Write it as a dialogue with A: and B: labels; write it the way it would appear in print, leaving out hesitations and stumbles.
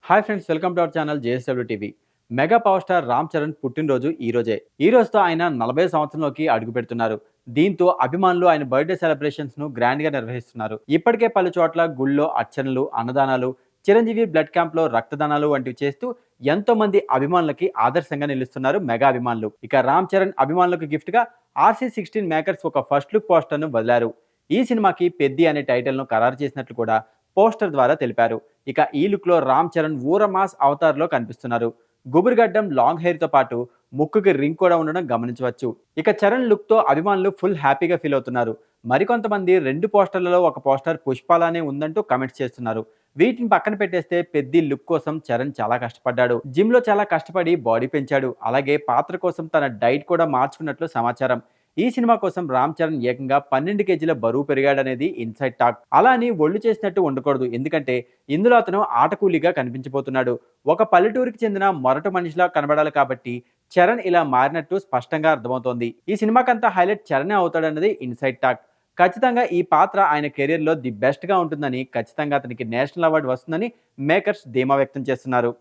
A: Hi friends, welcome to our channel JSW TV. Mega power star Ram Charan పుట్టినరోజు ఈ రోజే. ఈ రోజుతో ఆయన 40 సంవత్సరంలోకి అడుగు పెడుతున్నారు. దీంతో అభిమానులు ఆయన బర్త్డే సెలబ్రేషన్స్ ను గ్రాండ్ గా నిర్వహిస్తున్నారు. ఇప్పటికే పలు చోట్ల గుళ్ళో అర్చనలు, అన్నదానాలు, చిరంజీవి బ్లడ్ క్యాంప్ లో రక్తదానాలు వంటివి చేస్తూ ఎంతో మంది అభిమానులకి ఆదర్శంగా నిలుస్తున్నారు మెగా అభిమానులు. ఇక రామ్ చరణ్ అభిమానులకు గిఫ్ట్ గా RC16 మేకర్స్ ఒక ఫస్ట్ లుక్ పోస్టర్ ను వదిలారు. ఈ సినిమాకి పెద్ది అనే టైటిల్ ను ఖరారు చేసినట్లు కూడా పోస్టర్ ద్వారా తెలిపారు. ఇక ఈ లుక్ లో రామ్ చరణ్ ఊర మాస్ అవతార్ లో కనిపిస్తున్నారు. గుబురుగడ్డం, లాంగ్ హెయిర్ తో పాటు ముక్కుకి రింగ్ కూడా ఉండడం గమనించవచ్చు. ఇక చరణ్ లుక్ తో అభిమానులు ఫుల్ హ్యాపీగా ఫీల్ అవుతున్నారు. మరికొంతమంది రెండు పోస్టర్లలో ఒక పోస్టర్ పుష్పాలానే ఉందంటూ కమెంట్స్ చేస్తున్నారు. వీటిని పక్కన పెట్టేస్తే పెద్ది లుక్ కోసం చరణ్ చాలా కష్టపడ్డాడు. జిమ్ లో చాలా కష్టపడి బాడీ పెంచాడు. అలాగే పాత్ర కోసం తన డైట్ కూడా మార్చుకున్నట్లు సమాచారం. ఈ సినిమా కోసం రామ్ చరణ్ ఏకంగా 12 కేజీల బరువు పెరిగాడనేది ఇన్సైడ్ టాక్. అలా అని ఒళ్ళు చేసినట్టు ఉండకూడదు. ఎందుకంటే ఇందులో అతను ఆటకూలీగా కనిపించబోతున్నాడు. ఒక పల్లెటూరికి చెందిన మొరటు మనిషిలా కనబడాలి కాబట్టి చరణ్ ఇలా మారినట్టు స్పష్టంగా అర్థమవుతోంది. ఈ సినిమాకంతా హైలైట్ చరణే అవుతాడన్నది ఇన్సైడ్ టాక్. ఖచ్చితంగా ఈ పాత్ర ఆయన కెరీర్లో ది బెస్ట్ గా ఉంటుందని, ఖచ్చితంగా అతనికి నేషనల్ అవార్డు వస్తుందని మేకర్స్ ధీమా వ్యక్తం చేస్తున్నారు.